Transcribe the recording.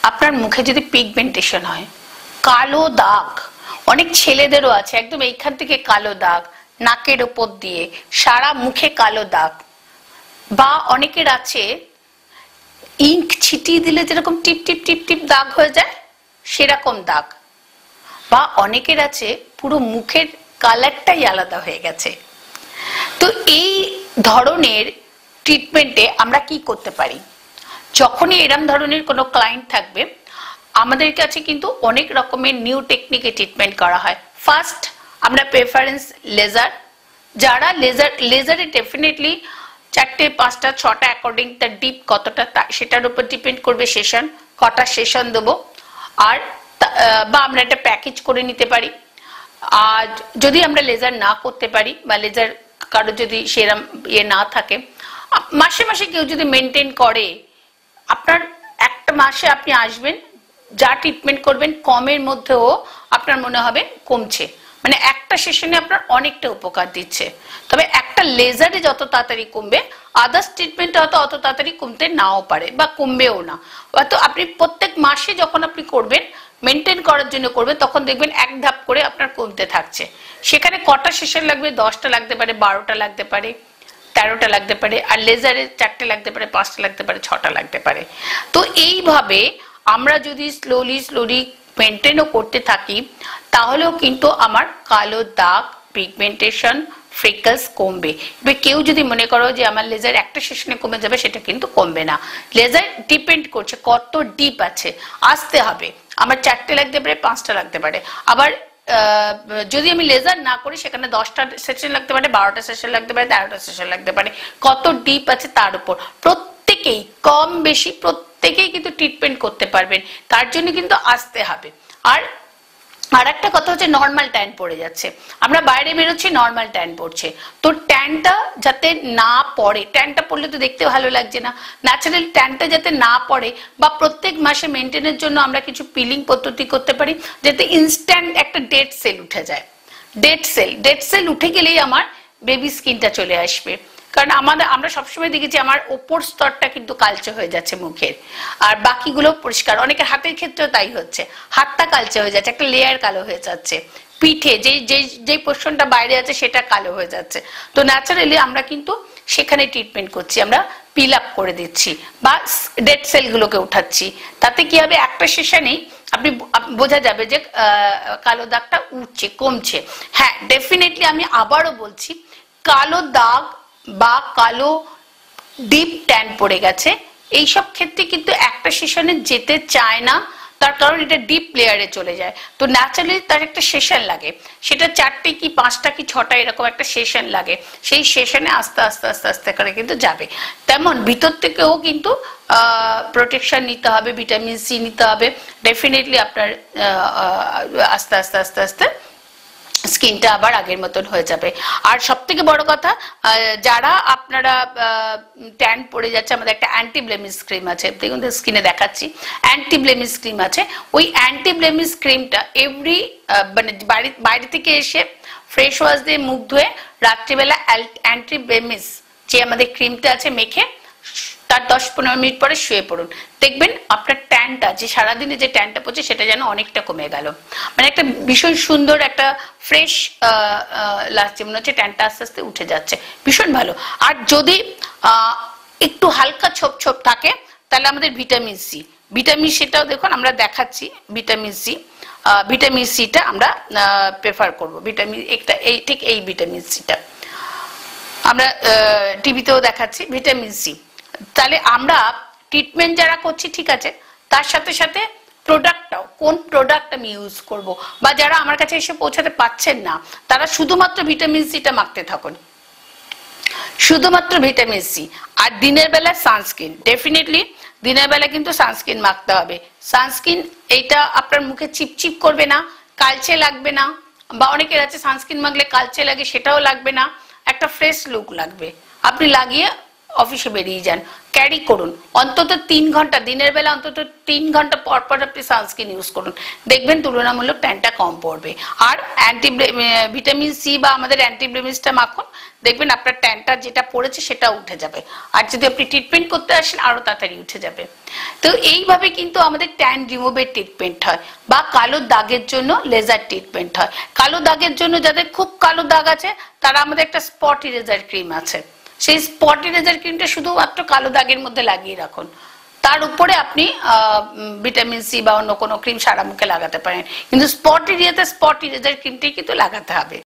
আপনার মুখে যদি পিগমেন্টেশন হয়, কালো দাগ, অনেক ছেলেদেরও আছে একদম এইখান থেকে কালো দাগ, নাকের উপর দিয়ে সারা মুখে কালো দাগ, বা অনেকের আছে ইঙ্ক ছিটিয়ে দিলে যেরকম টিপ টিপ টিপ টিপ দাগ হয়ে যায় সেরকম দাগ, বা অনেকের আছে পুরো মুখের কালারটাই আলাদা হয়ে গেছে। তো এই ধরনের ট্রিটমেন্টে আমরা কি করতে পারি? যখনই এরম ধরনের কোনো ক্লায়েন্ট থাকবে, আমাদের কাছে কিন্তু অনেক রকমের নিউ টেকনিকে ট্রিটমেন্ট করা হয়। ফার্স্ট আমরা প্রেফারেন্স লেজার, যারা লেজারে ডেফিনেটলি 4টে 5টা 6টা অ্যাকর্ডিং তার ডিপ কতটা সেটার উপর ডিপেন্ড করবে সেশন, কটা সেশন দেবো, আর বা আমরা একটা প্যাকেজ করে নিতে পারি। আর যদি আমরা লেজার না করতে পারি বা লেজার কারো যদি সেরম না থাকে, মাসে মাসে কেউ যদি মেনটেন করে, আপনার একটা মাসে আপনি আসবেন, যা ট্রিটমেন্ট করবেন কমের মধ্যেও আপনার মনে হবে কমছে, মানে একটা সেশনে আপনার অনেকটা উপকার দিচ্ছে। তবে একটা লেজারে যত তাড়াতাড়ি কমবে, আদার্স ট্রিটমেন্ট হয়তো অত তাড়াতাড়ি কমতে নাও পারে বা কমবেও না। হয়তো আপনি প্রত্যেক মাসে যখন আপনি করবেন, মেনটেন করার জন্য করবেন, তখন দেখবেন এক ধাপ করে আপনার কমতে থাকছে। সেখানে কটা সেশন লাগবে? 10টা লাগতে পারে, 12টা লাগতে পারে, 13টা লাগতে পারে, আর লেজারে 4টে লাগতে পারে, 5টা লাগতে পারে, 6টা লাগতে পারে। তো এইভাবে আমরা যদি স্লোলি মেনটেনও করতে থাকি, তাহলেও কিন্তু আমার কালো দাগ, পিগমেন্টেশন, ফ্রিকলস কমবে। এবার কেউ যদি মনে করো যে আমার লেজার একটা সেশনে কমে যাবে, সেটা কিন্তু কমবে না। লেজার ডিপেন্ড করছে কত ডিপ আছে, আসতে হবে। আমার 4টে লাগতে পারে, 5টা লাগতে পারে। আবার যদি আমি লেজার না করি, সেখানে 10টা সেশন লাগতে পারে, 12টা সেশন লাগতে পারে, 13টা সেশন লাগতে পারে। কত ডিপ আছে তার উপর। প্রত্যেকেই কম বেশি প্রত্যেকেই কিন্তু ট্রিটমেন্ট করতে পারবেন, তার জন্য কিন্তু আসতে হবে। আর একটা কথা হচ্ছে, নর্মাল ট্যান পড়ে যাচ্ছে, আমরা বাইরে বেরোচ্ছি, নর্মাল ট্যান পড়ছে, তো ট্যানটা যাতে না পড়ে, ট্যানটা পড়লে তো দেখতে ভালো লাগছে না, ন্যাচারাল ট্যানটা যাতে না পড়ে, বা প্রত্যেক মাসে মেনটেনের জন্য আমরা কিছু পিলিং পদ্ধতি করতে পারি, যাতে ইনস্ট্যান্ট একটা ডেড সেল উঠে যায়। ডেড সেল উঠে গেলেই আমার বেবি স্কিনটা চলে আসবে। কারণ আমরা সবসময় দেখেছি আমার ওপর স্তরটা কিন্তু কালচে হয়ে যাচ্ছে মুখের, আর বাকিগুলো পরিষ্কার। অনেকের হাতের ক্ষেত্রেও তাই হচ্ছে, হাতটা কালচে হয়ে যাচ্ছে, একটা লেয়ার কালো হয়ে যাচ্ছে, পিঠে যে পোর্শনটা বাইরে আছে সেটা কালো হয়ে যাচ্ছে। তো ন্যাচারালি আমরা কিন্তু সেখানে ট্রিটমেন্ট করছি, আমরা পিল আপ করে দিচ্ছি বা ডেড সেলগুলোকে উঠাচ্ছি। তাতে কি হবে, একটা সেশনেই আপনি বোঝা যাবে যে কালো দাগটা উঠছে, কমছে। হ্যাঁ, ডেফিনেটলি আমি আবারও বলছি, কালো দাগ বা কালো ডিপ ট্যান পড়ে গেছে, এইসব ক্ষেত্রে কিন্তু একটা সেশনে যেতে চায় না, তার কারণ এটা ডিপ লেয়ারে চলে যায়। তো ন্যাচারালি তার একটা সেশন লাগে, সেটা 4টে কি 5টা কি 6টা এরকম একটা সেশন লাগে। সেই সেশনে আস্তে আস্তে আস্তে আস্তে করে কিন্তু যাবে। তেমন ভিতর থেকেও কিন্তু প্রোটেকশন নিতে হবে, ভিটামিন সি নিতে হবে। ডেফিনেটলি আপনার আস্তে আস্তে আস্তে আস্তে স্কিনটা আবার আগের মতন হয়ে যাবে। আর সব থেকে বড় কথা, যারা আপনারা ট্যান পড়ে যাচ্ছে, আমাদের একটা অ্যান্টি ব্লেমিশ ক্রিম আছে, দেখুন স্কিনে দেখাচ্ছি, অ্যান্টি ব্লেমিশ ক্রিম আছে। ওই অ্যান্টি ব্লেমিশ ক্রিমটা এভরি মানে বাইরে থেকে এসে ফ্রেশ ওয়াশ দিয়ে মুখ ধুয়ে রাত্রিবেলা অ্যান্টি ব্লেমিশ যে আমাদের ক্রিমটা আছে মেখে তার 10-15 মিনিট পরে শুয়ে পড়ুন, দেখবেন আপনার ট্যানটা, যে সারাদিনে যে ট্যানটা পড়ছে সেটা যেন অনেকটা কমে গেল। মানে একটা ভীষণ সুন্দর একটা ফ্রেশ লাগছে, মনে হচ্ছে ট্যানটা আস্তে আস্তে উঠে যাচ্ছে, ভীষণ ভালো। আর যদি একটু হালকা ছোপ ছোপ থাকে, তাহলে আমাদের ভিটামিন সিটাও দেখুন আমরা দেখাচ্ছি। ভিটামিন সিটা আমরা প্রেফার করবো। ভিটামিন এই ঠিক এই ভিটামিন সিটা আমরা টিভিতেও দেখাচ্ছি, ভিটামিন সি। তাহলে আমরা ট্রিটমেন্ট যারা করছি ঠিক আছে, তার সাথে সাথে প্রোডাক্টটাও, কোন প্রোডাক্ট আমি ইউজ করব, বা যারা আমার কাছে এসে পৌঁছাতে পারছেন না, তারা শুধুমাত্র ভিটামিন সিটা মাখতে থাকুন, শুধুমাত্র ভিটামিন সি। আর দিনের বেলা সানস্ক্রিন, ডেফিনেটলি দিনের বেলা কিন্তু সানস্ক্রিন মাখতে হবে। সানস্ক্রিন এইটা আপনার মুখে চিপচিপ করবে না, কালচে লাগবে না, বা অনেকের আছে সানস্ক্রিন মাখলে কালচে লাগে, সেটাও লাগবে না, একটা ফ্রেশ লুক লাগবে। আপনি লাগিয়ে অফিসে বেরিয়ে যান, ক্যারি করুন অন্তত 3 ঘন্টা, দিনের বেলা অন্তত 3 ঘন্টা পর পর আপনি সানস্ক্রিন ইউজ করুন, দেখবেন তুলনামূলক ট্যানটা কম পড়বে। আর ভিটামিন সি বা আমাদের অ্যান্টিব্লেমিসটা মাখুন, দেখবেন আপনার ট্যানটা যেটা পড়েছে সেটা উঠে যাবে। আর যদি আপনি ট্রিটমেন্ট করতে আসেন আরো তাড়াতাড়ি উঠে যাবে। তো এইভাবে কিন্তু আমাদের ট্যান রিমুভের ট্রিটমেন্ট হয়, বা কালো দাগের জন্য লেজার ট্রিটমেন্ট হয়। কালো দাগের জন্য যাদের খুব কালো দাগ আছে তারা আমাদের একটা স্পট ইরেজার ক্রিম আছে, সেই স্পট ইরেজার ক্রিমটা শুধুমাত্র কালো দাগের মধ্যে লাগিয়ে রাখুন, তার উপরে আপনি ভিটামিন সি বা অন্য কোনো ক্রিম সারা মুখে লাগাতে পারেন, কিন্তু স্পট এরিয়াতে স্পট ইরেজার ক্রিমটাই কিন্তু লাগাতে হবে।